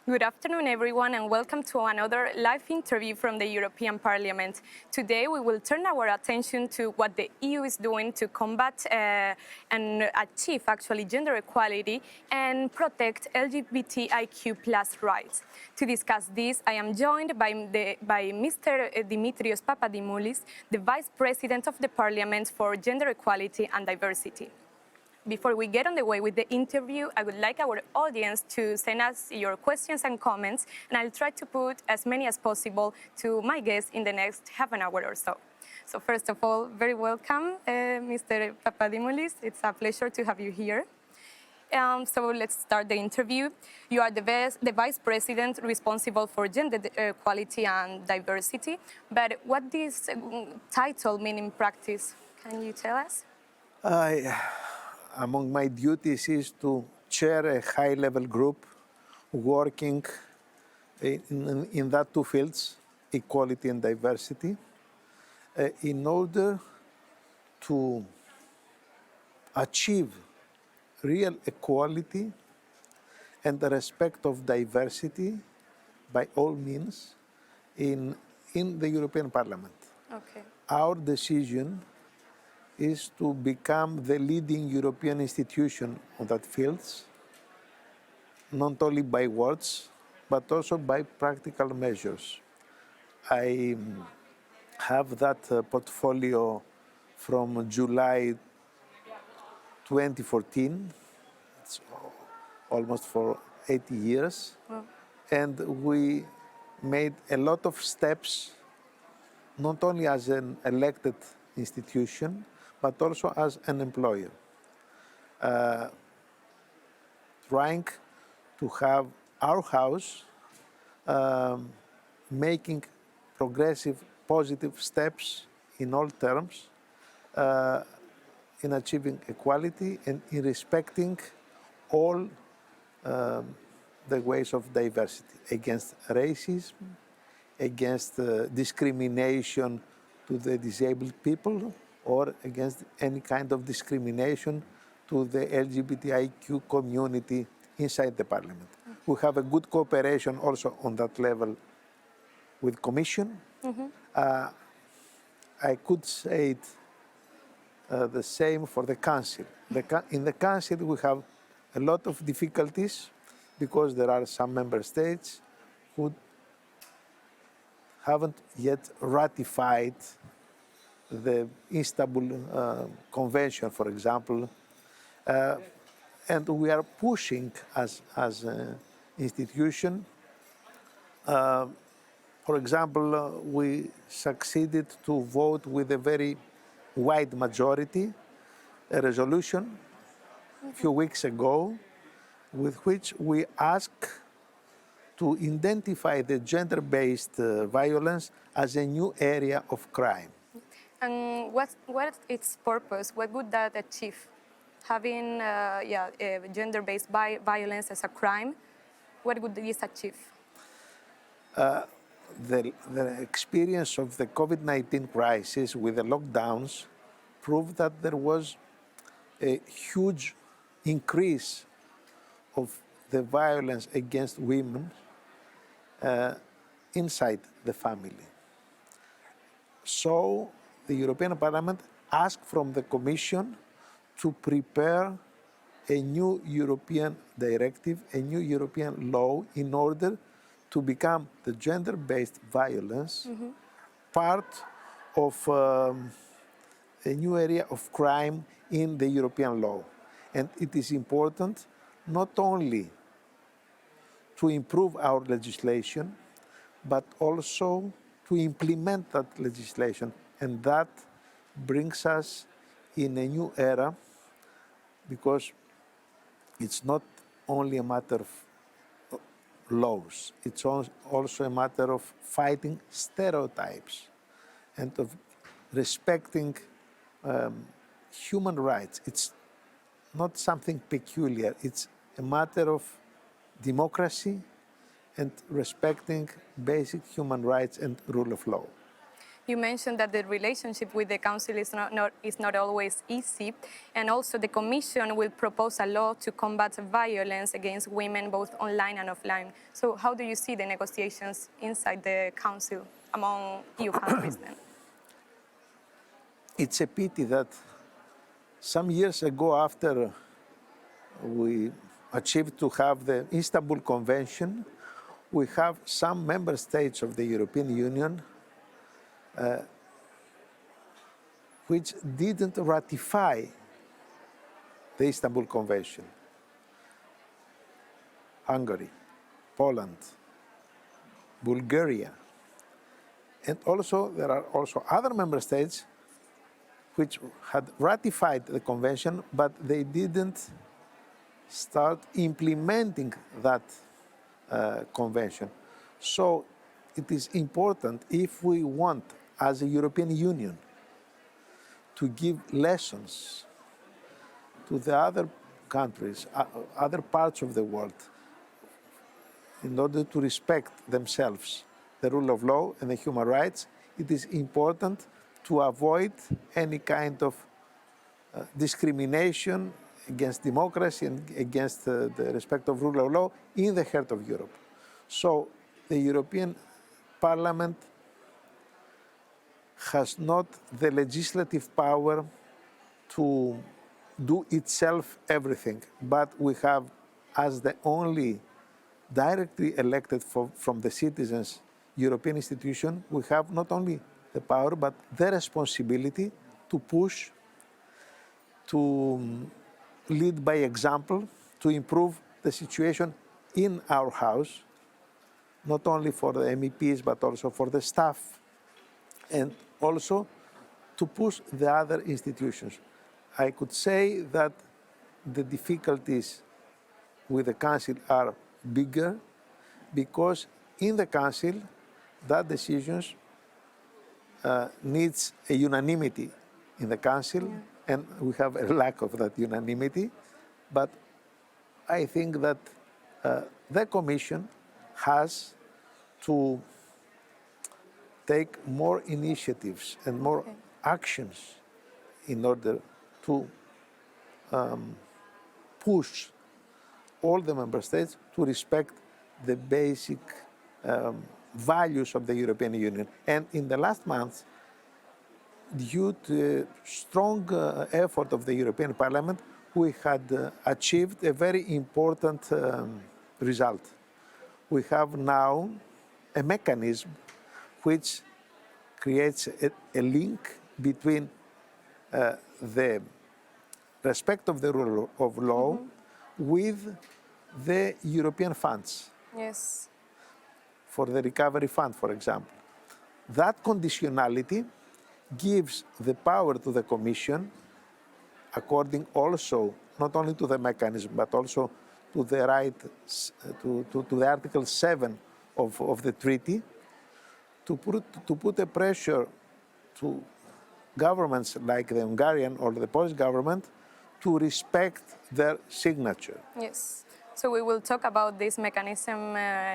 Good afternoon, everyone, and welcome to another live interview from the European Parliament. Today, we will turn our attention to what the EU is doing to combat and achieve, actually, gender equality and protect LGBTIQ+ rights. To discuss this, I am joined by Mr. Dimitrios Papadimoulis, the Vice President of the Parliament for Gender Equality and Diversity. Before we get on the way with the interview, I would like our audience to send us your questions and comments, and I'll try to put as many as possible to my guests in the next half an hour or so. So first of all, very welcome, Mr. Papadimoulis. It's a pleasure to have you here. So let's start the interview. You are the Vice President responsible for gender equality and diversity, but what does this title mean in practice? Can you tell us? Among my duties is to chair a high-level group working in that two fields, equality and diversity, in order to achieve real equality and the respect of diversity by all means in the European Parliament. Okay. Our decision is to become the leading European institution on that field, not only by words, but also by practical measures. I have that portfolio from July 2014. It's almost for 80 years. Wow. And we made a lot of steps, not only as an elected institution, but also as an employer, trying to have our house making progressive, positive steps in all terms in achieving equality and in respecting all the ways of diversity, against racism, against discrimination to the disabled people, or against any kind of discrimination to the LGBTIQ community inside the Parliament. Mm-hmm. We have a good cooperation also on that level with Commission. Mm-hmm. I could say it the same for the Council. In the Council we have a lot of difficulties because there are some member states who haven't yet ratified the Istanbul Convention, for example, and we are pushing as an institution. For example, we succeeded to vote with a very wide majority a resolution a few weeks ago with which we ask to identify the gender-based violence as a new area of crime. And what its purpose? What would that achieve? Having gender-based violence as a crime, what would this achieve? The experience of the COVID-19 crisis with the lockdowns proved that there was a huge increase of the violence against women inside the family. So the European Parliament asked from the Commission to prepare a new European directive, a new European law in order to become the gender-based violence part of a new area of crime in the European law. And it is important not only to improve our legislation, but also to implement that legislation. And that brings us in a new era, because it's not only a matter of laws, it's also a matter of fighting stereotypes and of respecting human rights. It's not something peculiar, it's a matter of democracy and respecting basic human rights and rule of law. You mentioned that the relationship with the Council is not always easy, and also the Commission will propose a law to combat violence against women both online and offline. So how do you see the negotiations inside the Council among EU countries then? It's a pity that some years ago, after we achieved to have the Istanbul Convention, we have some member states of the European Union which didn't ratify the Istanbul Convention. Hungary, Poland, Bulgaria. And also, there are also other member states which had ratified the convention, but they didn't start implementing that convention. So it is important, if we want, as a European Union, to give lessons to the other countries, other parts of the world, in order to respect themselves the rule of law and the human rights, it is important to avoid any kind of discrimination against democracy and against the respect of rule of law in the heart of Europe. So the European Parliament has not the legislative power to do itself everything, but we have, as the only directly elected from the citizens European institution, we have not only the power but the responsibility to push, to lead by example, to improve the situation in our house, not only for the MEPs but also for the staff, and also to push the other institutions. I could say that the difficulties with the Council are bigger because in the Council that decisions needs a unanimity in the Council, and we have a lack of that unanimity. But I think that the Commission has to take more initiatives and more actions in order to push all the member states to respect the basic values of the European Union. And in the last months, due to the strong effort of the European Parliament, we had achieved a very important result. We have now a mechanism which creates a link between the respect of the rule of law with the European funds. Yes. For the recovery fund, for example. That conditionality gives the power to the Commission, according also not only to the mechanism but also to the right to the Article 7 of the treaty, to put a pressure to governments like the Hungarian or the Polish government to respect their signature. Yes. So we will talk about this mechanism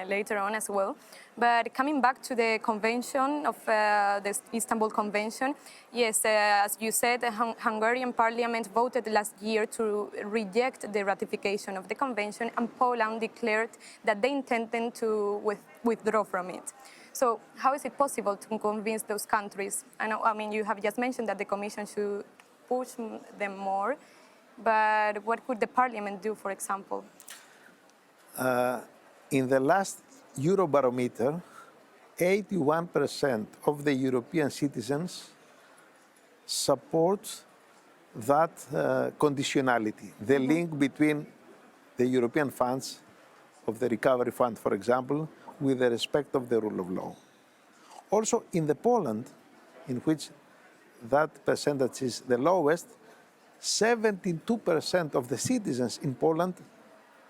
later on as well. But coming back to the convention of the Istanbul Convention, yes, as you said, the Hungarian parliament voted last year to reject the ratification of the convention, and Poland declared that they intended to withdraw from it. So how is it possible to convince those countries? I mean, you have just mentioned that the Commission should push them more, but what could the parliament do, for example? In the last Eurobarometer, 81% of the European citizens support that conditionality, the link between the European funds of the recovery fund, for example, with the respect of the rule of law. Also in the Poland, in which that percentage is the lowest, 72% of the citizens in Poland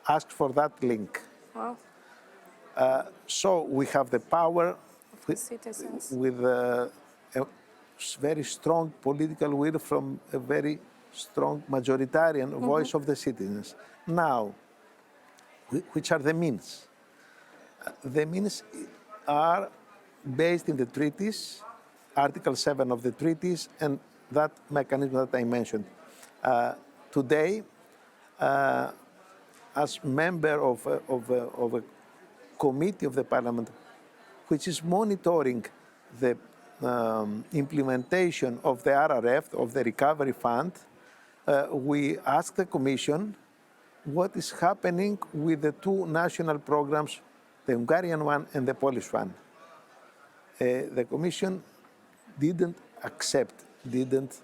asked for that link. Wow. So we have the power with a very strong political will from a very strong majoritarian voice of the citizens. Now, which are the means? The means are based in the treaties, Article 7 of the treaties and that mechanism that I mentioned. Today, as member of a committee of the Parliament which is monitoring the implementation of the RRF, of the Recovery Fund, we asked the Commission what is happening with the two national programs, the Hungarian one and the Polish one. The Commission didn't accept, didn't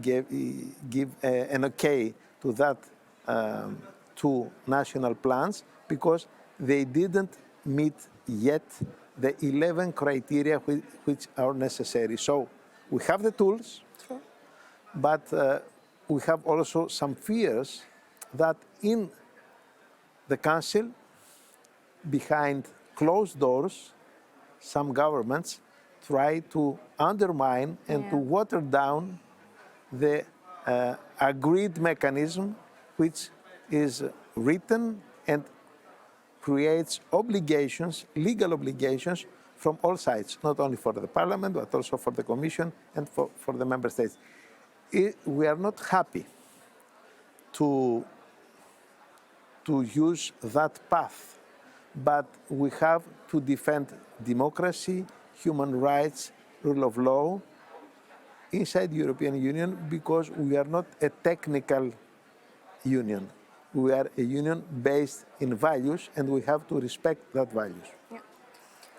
give an okay to that two national plans because they didn't meet yet the 11 criteria which are necessary. So we have the tools, sure, but we have also some fears that in the Council, behind closed doors, some governments try to undermine and to water down the agreed mechanism which is written and creates obligations, legal obligations from all sides, not only for the Parliament, but also for the Commission and for the Member States. We are not happy to use that path, but we have to defend democracy, human rights, rule of law inside the European Union because we are not a technical union. We are a union based in values and we have to respect that values. Yeah.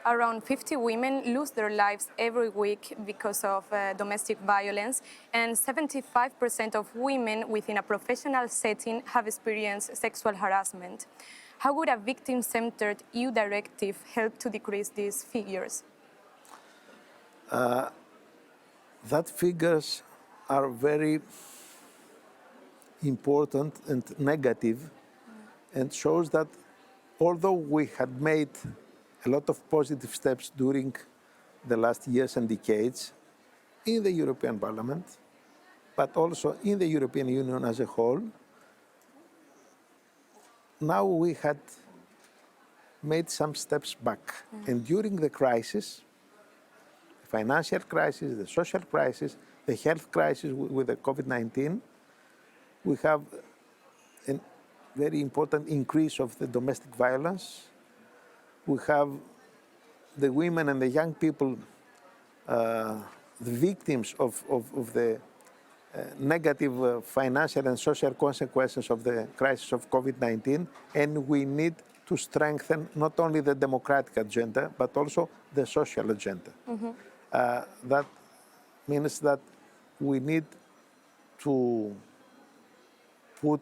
Around 50 women lose their lives every week because of domestic violence, and 75% of women within a professional setting have experienced sexual harassment. How would a victim-centered EU directive help to decrease these figures? That figures are very important and negative and shows that although we had made a lot of positive steps during the last years and decades in the European Parliament, but also in the European Union as a whole, now we had made some steps back. And during the crisis, the financial crisis, the social crisis, the health crisis with the COVID-19, we have a very important increase of the domestic violence. We have the women and the young people, the victims of the negative financial and social consequences of the crisis of COVID-19, and we need to strengthen not only the democratic agenda, but also the social agenda. That means that we need to put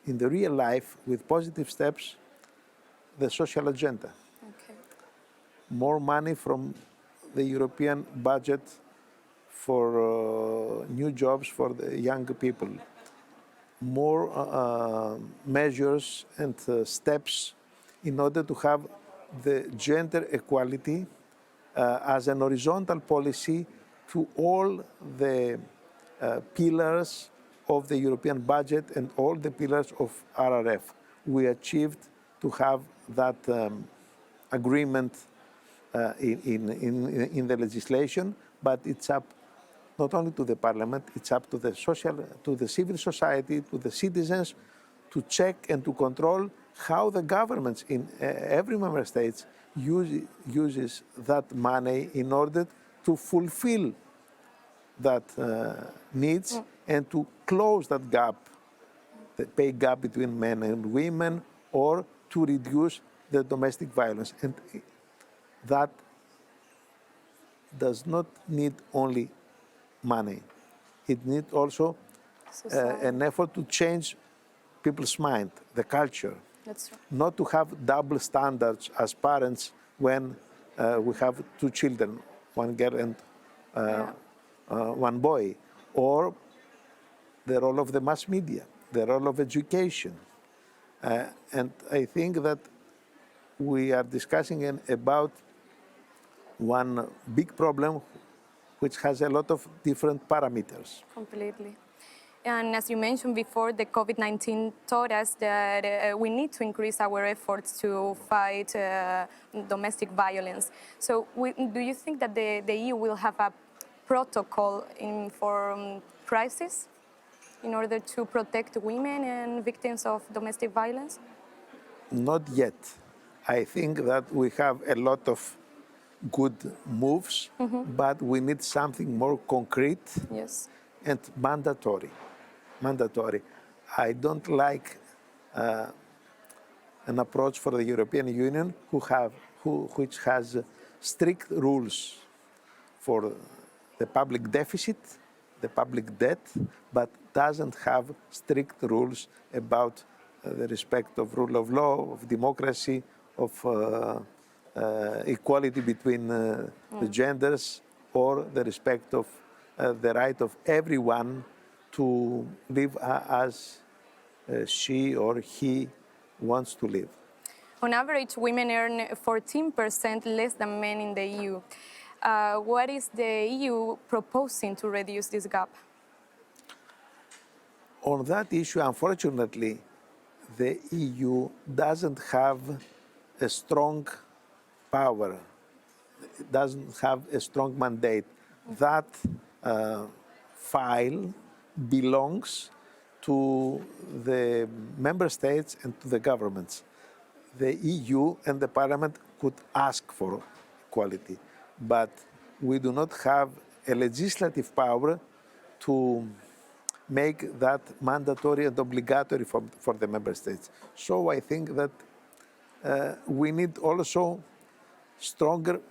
in the real life, with positive steps, the social agenda. Okay. More money from the European budget for new jobs for the young people. More measures and steps in order to have the gender equality as an horizontal policy to all the pillars of the European budget and all the pillars of RRF. We achieved to have that agreement in the legislation, but it's up not only to the Parliament, it's up to the civil society, to the citizens, to check and to control how the governments in every member state uses that money in order to fulfill that needs and to close that gap, the pay gap between men and women, or to reduce the domestic violence. And that does not need only money. It needs also an effort to change people's mind, the culture. That's right. Not to have double standards as parents when we have two children, one girl and one boy, or the role of the mass media, the role of education. And I think that we are discussing about one big problem which has a lot of different parameters. Completely. And as you mentioned before, the COVID-19 taught us that we need to increase our efforts to fight domestic violence. So do you think that the EU will have a protocol for crisis in order to protect women and victims of domestic violence? Not yet. I think that we have a lot of good moves, but we need something more concrete Yes. and mandatory. Mandatory. I don't like an approach for the European Union which has strict rules for the public deficit, the public debt, but doesn't have strict rules about the respect of rule of law, of democracy, of equality between the genders, or the respect of the right of everyone to live as she or he wants to live. On average, women earn 14% less than men in the EU. What is the EU proposing to reduce this gap? On that issue, unfortunately, the EU doesn't have a strong power, it doesn't have a strong mandate. That file belongs to the member states and to the governments. The EU and the Parliament could ask for equality, but we do not have a legislative power to make that mandatory and obligatory for the member states. So I think that we need also stronger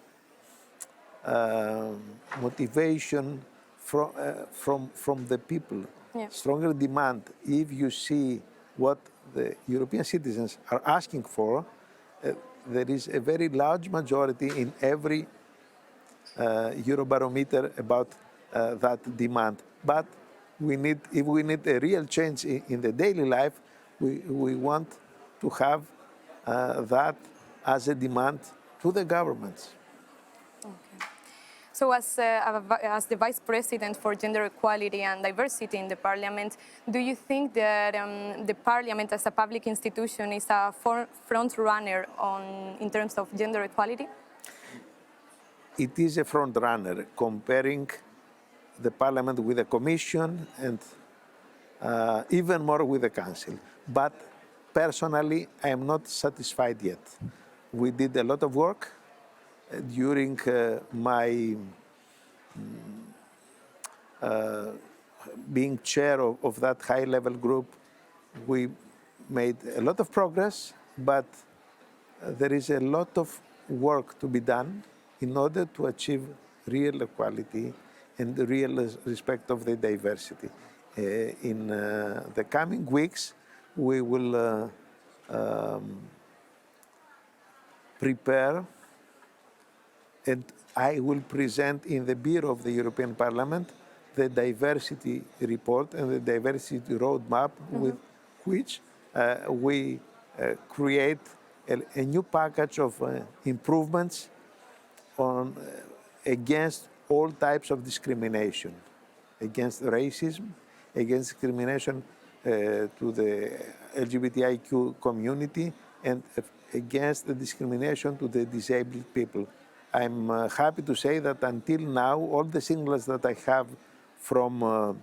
motivation from the people, stronger demand. If you see what the European citizens are asking for, there is a very large majority in every Eurobarometer about that demand. But if we need a real change in the daily life, we want to have that as a demand to the governments. Okay. So as the Vice President for Gender Equality and Diversity in the Parliament, do you think that the Parliament as a public institution is a front runner in terms of gender equality? It is a front runner comparing the Parliament with the Commission and even more with the Council. But personally, I am not satisfied yet. We did a lot of work during my being chair of that high-level group. We made a lot of progress, but there is a lot of work to be done in order to achieve real equality and the real respect of the diversity. In the coming weeks, we will prepare, and I will present in the Bureau of the European Parliament the diversity report and the diversity roadmap with which we create a new package of improvements against all types of discrimination, against racism, against discrimination to the LGBTIQ community, and against the discrimination to the disabled people. I'm happy to say that until now, all the signals that I have from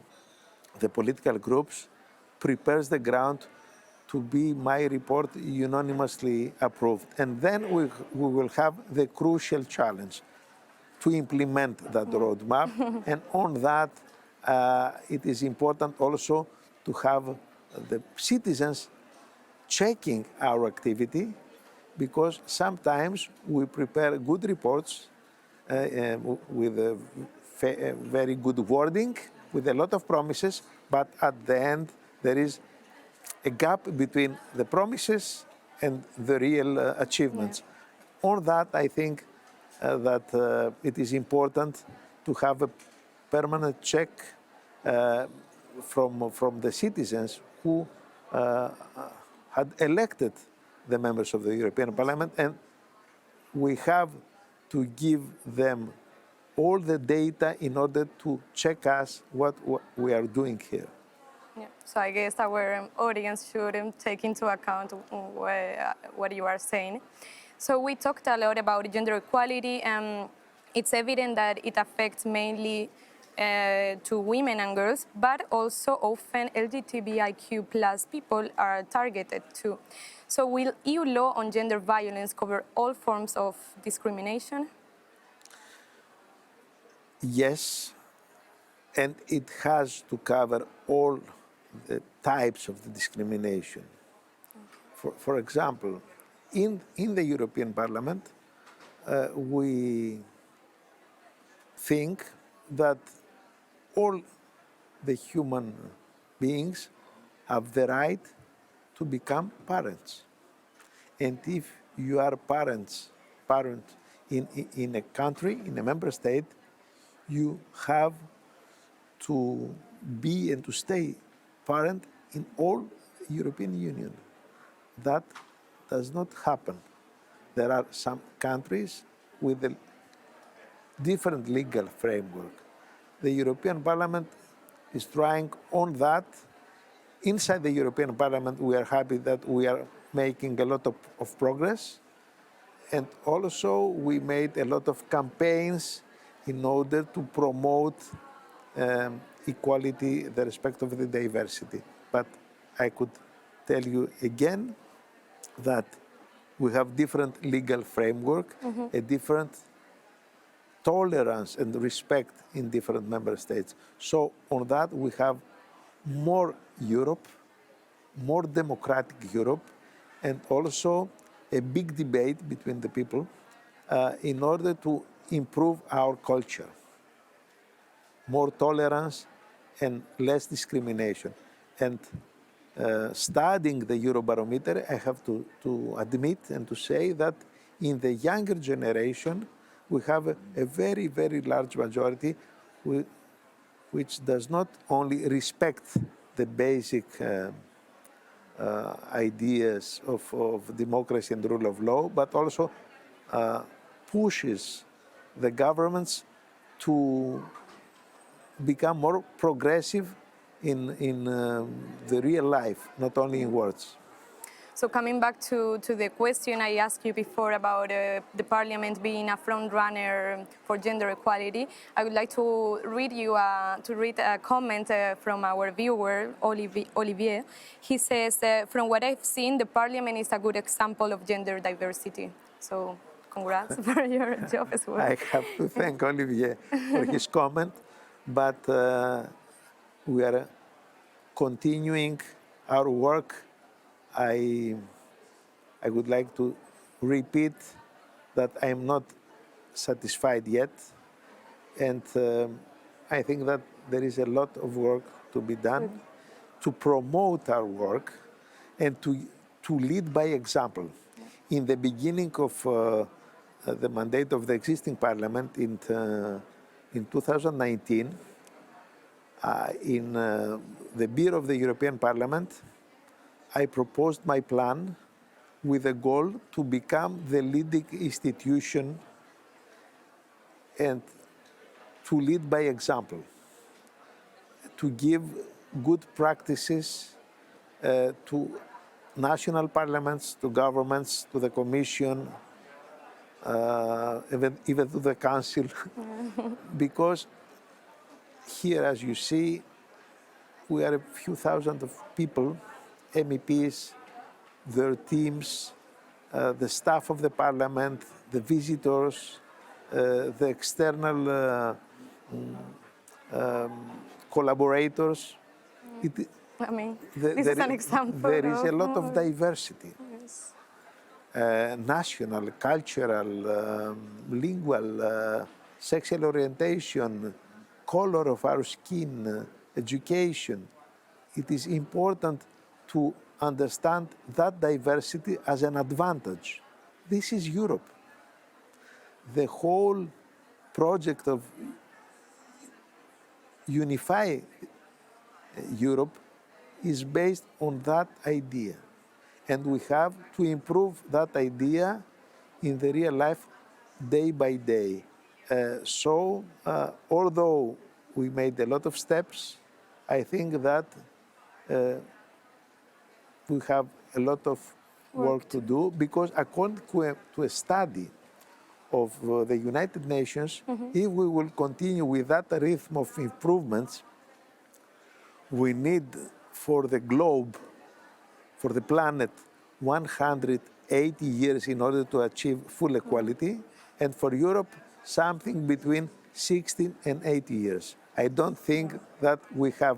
the political groups prepares the ground to be my report unanimously approved. And then we will have the crucial challenge to implement that roadmap. And on that, it is important also to have the citizens checking our activity, because sometimes we prepare good reports with very good wording, with a lot of promises, but at the end there is a gap between the promises and the real achievements. On that, I think that it is important to have a permanent check from the citizens who had elected the members of the European Parliament, and we have to give them all the data in order to check us what we are doing here. Yeah. So I guess our audience should take into account what you are saying. So we talked a lot about gender equality, and it's evident that it affects mainly to women and girls, but also often LGBTIQ plus people are targeted too. So will EU law on gender violence cover all forms of discrimination? Yes, and it has to cover all the types of the discrimination. For example, in the European Parliament, we think that all the human beings have the right to become parents. And if you are parent in a country, in a member state, you have to be and to stay parent in all European Union. That does not happen. There are some countries with a different legal framework. The European Parliament is trying on that. Inside the European Parliament, we are happy that we are making a lot of progress. And also, we made a lot of campaigns in order to promote equality, the respect of the diversity. But I could tell you again that we have different legal framework, a different tolerance and respect in different member states. So on that, we have more Europe, more democratic Europe, and also a big debate between the people in order to improve our culture. More tolerance and less discrimination. And studying the Eurobarometer, I have to admit and to say that in the younger generation, we have a very, very large majority which does not only respect the basic ideas of democracy and rule of law, but also pushes the governments to become more progressive in the real life, not only in words. So coming back to the question I asked you before about the parliament being a front runner for gender equality, I would like to read a comment from our viewer, Olivier. He says, from what I've seen, the parliament is a good example of gender diversity. So congrats for your job as well. I have to thank Olivier for his comment, but we are continuing our work. I would like to repeat that I am not satisfied yet, and I think that there is a lot of work to be done to promote our work and to lead by example. In the beginning of the mandate of the existing parliament in 2019, in the Bureau of the European Parliament, I proposed my plan with a goal to become the leading institution and to lead by example, to give good practices to national parliaments, to governments, to the Commission, even to the Council, because here, as you see, we are a few thousand of people, MEPs, their teams, the staff of the parliament, the visitors, the external collaborators. I mean, this is an example. There is a lot of diversity. Yes. National, cultural, lingual, sexual orientation, color of our skin, education. It is important to understand that diversity as an advantage. This is Europe. The whole project of unify Europe is based on that idea. And we have to improve that idea in the real life day by day. So although we made a lot of steps, I think that we have a lot of work to do, because according to a study of the United Nations, if we will continue with that rhythm of improvements, we need for the globe, for the planet, 180 years in order to achieve full equality, and for Europe, something between 16 and 80 years. I don't think that we have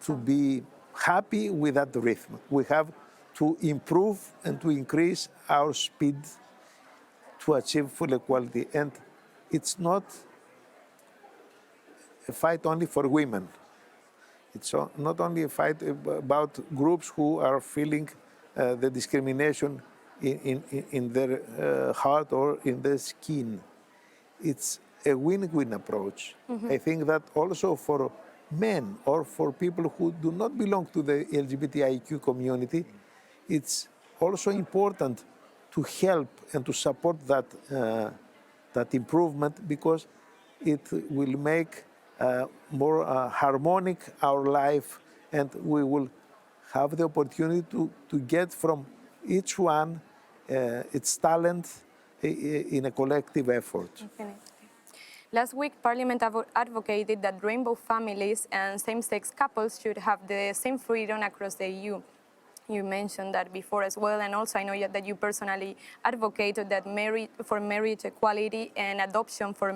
to be happy with that rhythm. We have to improve and to increase our speed to achieve full equality. And it's not a fight only for women. It's not only a fight about groups who are feeling the discrimination in their heart or in their skin. It's a win-win approach. I think that also for men or for people who do not belong to the LGBTIQ community, it's also important to help and to support that improvement, because it will make more harmonic our life, and we will have the opportunity to get from each one its talent in a collective effort. Definitely. Last week, Parliament advocated that rainbow families and same-sex couples should have the same freedom across the EU. You mentioned that before as well, and also I know that you personally advocated that for marriage equality and adoption for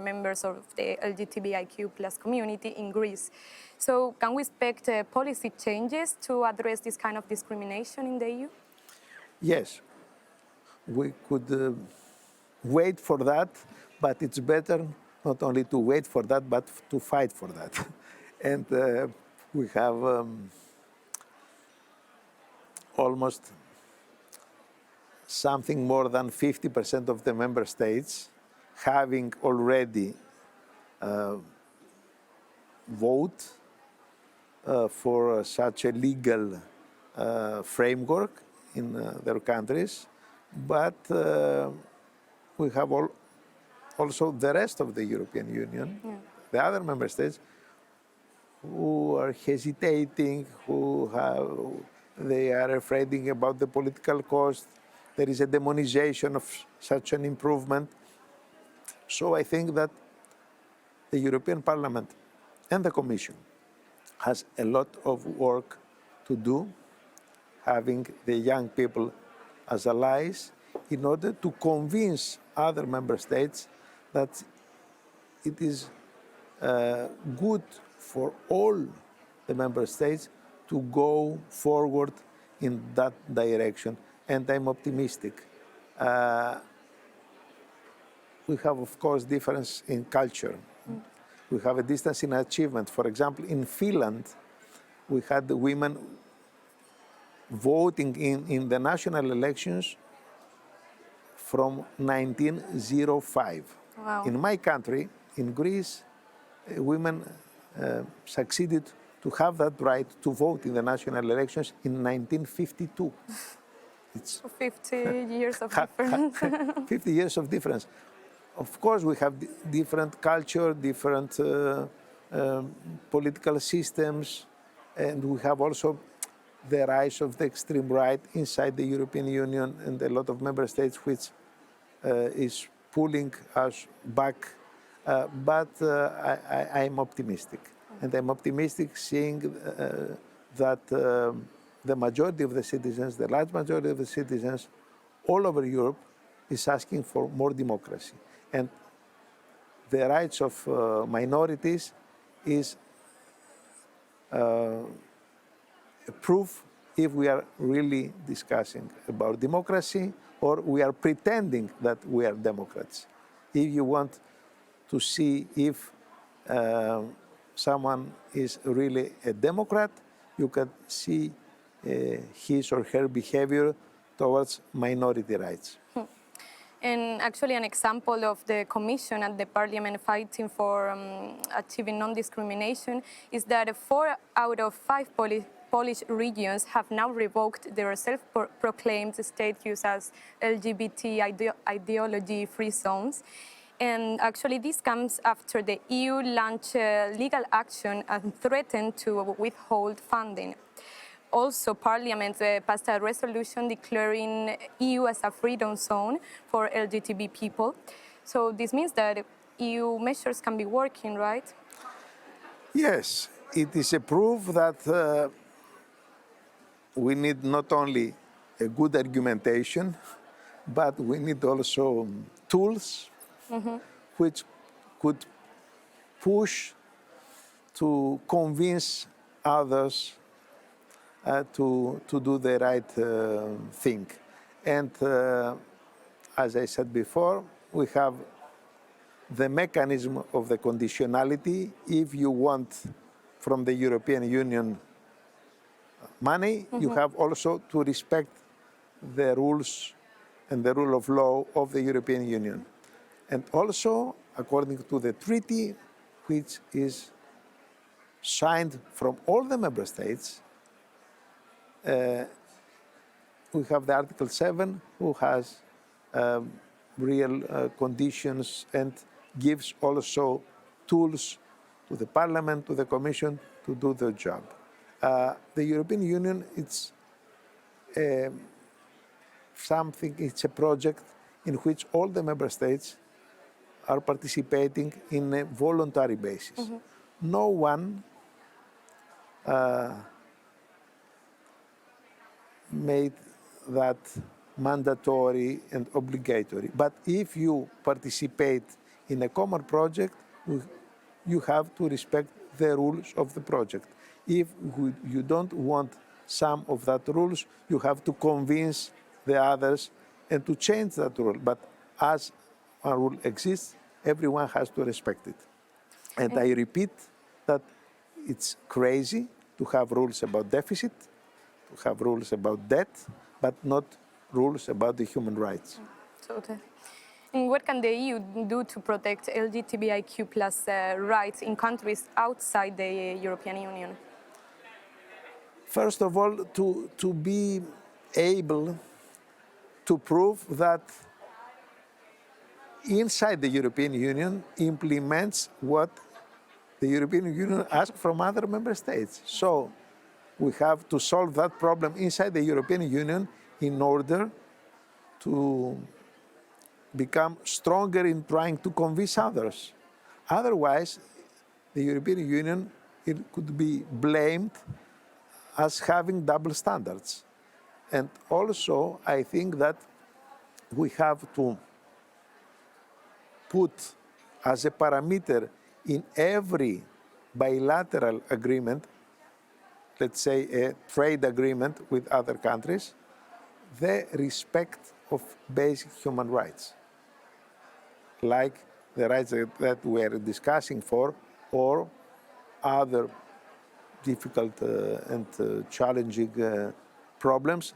members of the LGBTIQ plus community in Greece. So can we expect policy changes to address this kind of discrimination in the EU? Yes, we could wait for that, but it's better not only to wait for that, but to fight for that. And we have almost something more than 50% of the member states having already vote for such a legal framework in their countries, but we have also the rest of the European Union, the other member states, who are hesitating, they are afraid about the political cost. There is a demonization of such an improvement. So I think that the European Parliament and the Commission has a lot of work to do, having the young people as allies, in order to convince other member states that it is good for all the member states to go forward in that direction. And I'm optimistic. We have, of course, difference in culture. We have a distance in achievement. For example, in Finland, we had the women voting in the national elections from 1905. Wow. In my country, in Greece, women succeeded to have that right to vote in the national elections in 1952. It's 50 years of difference. 50 years of difference. Of course, we have different culture, different political systems, and we have also the rise of the extreme right inside the European Union and a lot of member states, which is pulling us back. But I'm optimistic. And I'm optimistic seeing that the majority of the citizens, the large majority of the citizens all over Europe is asking for more democracy. And the rights of minorities is a proof if we are really discussing about democracy or we are pretending that we are Democrats. If you want to see if someone is really a Democrat, you can see his or her behavior towards minority rights. And actually an example of the Commission and the Parliament fighting for achieving non-discrimination is that 4 out of 5 Polish regions have now revoked their self-proclaimed status as LGBT ideology-free zones. And actually, this comes after the EU launched legal action and threatened to withhold funding. Also, Parliament passed a resolution declaring EU as a freedom zone for LGTB people. So this means that EU measures can be working, right? Yes, it is a proof that we need not only a good argumentation, but we need also tools which could push to convince others to do the right thing. And as I said before, we have the mechanism of the conditionality. If you want from the European Union money, you have also to respect the rules and the rule of law of the European Union. And also, according to the treaty, which is signed from all the member states, we have the Article 7, who has real conditions and gives also tools to the Parliament, to the Commission to do their job. The European Union, it's it's a project in which all the member states are participating in a voluntary basis. No one made that mandatory and obligatory. But if you participate in a common project, you have to respect the rules of the project. If you don't want some of that rules, you have to convince the others and to change that rule. But as a rule exists, everyone has to respect it. And I repeat that it's crazy to have rules about deficit, to have rules about debt, but not rules about the human rights. Totally. And what can the EU do to protect LGBTIQ plus rights in countries outside the European Union? First of all, to be able to prove that inside the European Union implements what the European Union asks from other member states. So we have to solve that problem inside the European Union in order to become stronger in trying to convince others. Otherwise, the European Union, it could be blamed as having double standards. And also, I think that we have to put as a parameter in every bilateral agreement, let's say a trade agreement with other countries, the respect of basic human rights, like the rights that we are discussing for, or other difficult and challenging problems,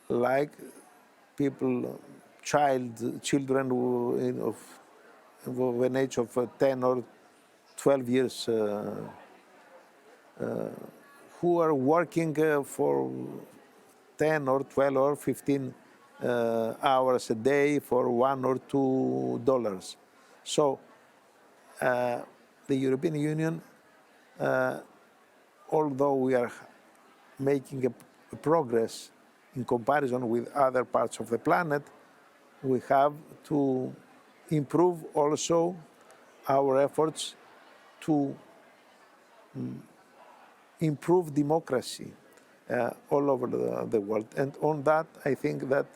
like children of an age of 10 or 12 years who are working for 10 or 12 or 15 hours a day for $1 or $2. So the European Union, although we are making a progress in comparison with other parts of the planet, we have to improve also our efforts to improve democracy all over the world. And on that, I think that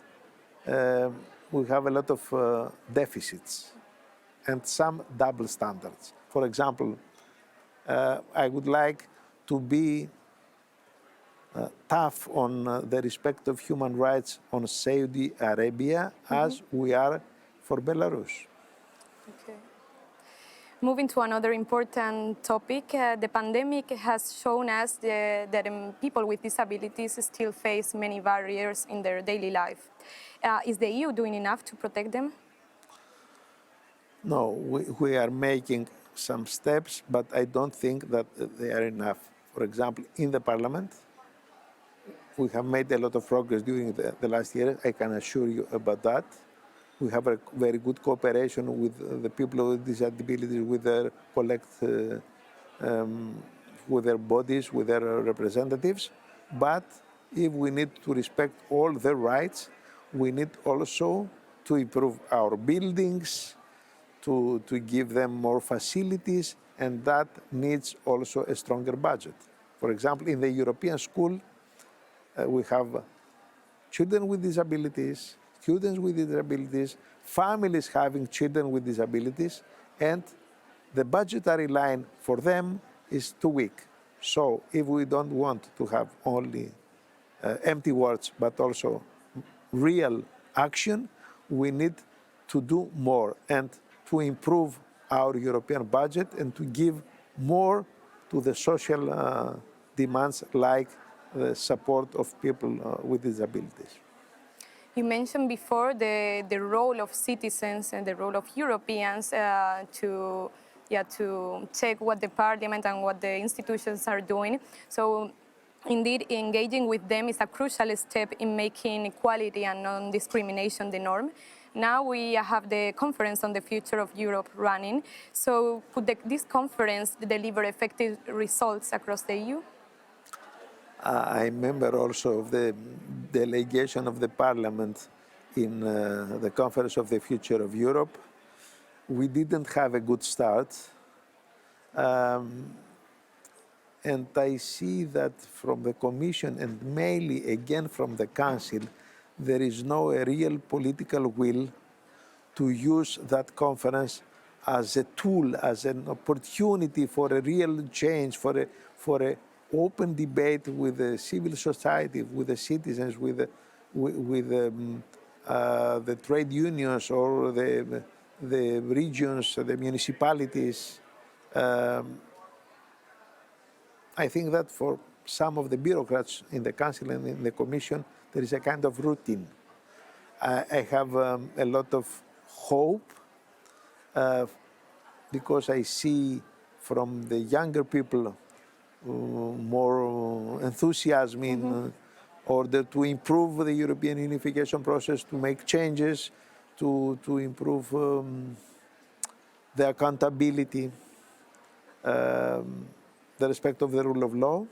we have a lot of deficits and some double standards. For example, I would like to be tough on the respect of human rights on Saudi Arabia as we are for Belarus. Okay. Moving to another important topic, the pandemic has shown us that people with disabilities still face many barriers in their daily life. Is the EU doing enough to protect them? No, we are making some steps, but I don't think that they are enough. For example, in the Parliament, we have made a lot of progress during the last year, I can assure you about that. We have a very good cooperation with the people with disabilities, with their with their bodies, with their representatives. But if we need to respect all their rights, we need also to improve our buildings, to give them more facilities, and that needs also a stronger budget. For example, in the European school, we have children with disabilities, students with disabilities, families having children with disabilities, and the budgetary line for them is too weak. So if we don't want to have only empty words, but also real action, we need to do more and to improve our European budget and to give more to the social demands like the support of people with disabilities. You mentioned before the role of citizens and the role of Europeans to check what the parliament and what the institutions are doing. So indeed, engaging with them is a crucial step in making equality and non-discrimination the norm. Now we have the conference on the future of Europe running. So could this conference deliver effective results across the EU? I'm member also of the delegation of the Parliament in the Conference of the Future of Europe. We didn't have a good start. And I see that from the Commission and mainly again from the Council, there is no real political will to use that conference as a tool, as an opportunity for a real change, for a open debate with the civil society, with the citizens, with the trade unions or the regions, the municipalities. I think that for some of the bureaucrats in the Council and in the Commission, there is a kind of routine. I have a lot of hope because I see from the younger people more enthusiasm in order to improve the European unification process, to make changes, to improve the accountability, the respect of the rule of law.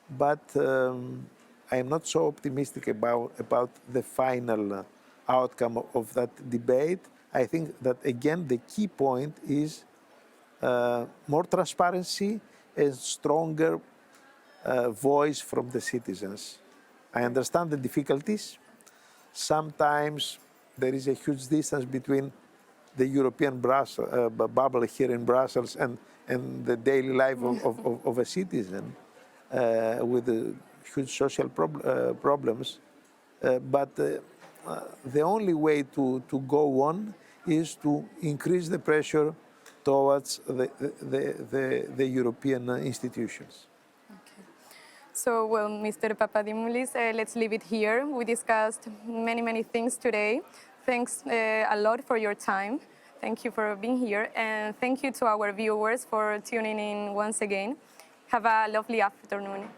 But I am not so optimistic about the final outcome of that debate. I think that, again, the key point is more transparency, a stronger voice from the citizens. I understand the difficulties. Sometimes there is a huge distance between the European bubble here in Brussels and the daily life of a citizen with huge social problems. But the only way to go on is to increase the pressure towards the European institutions. Okay. So, well, Mr. Papadimoulis, let's leave it here. We discussed many things today. Thanks a lot for your time. Thank you for being here. And thank you to our viewers for tuning in once again. Have a lovely afternoon.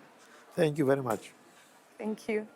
Thank you very much. Thank you.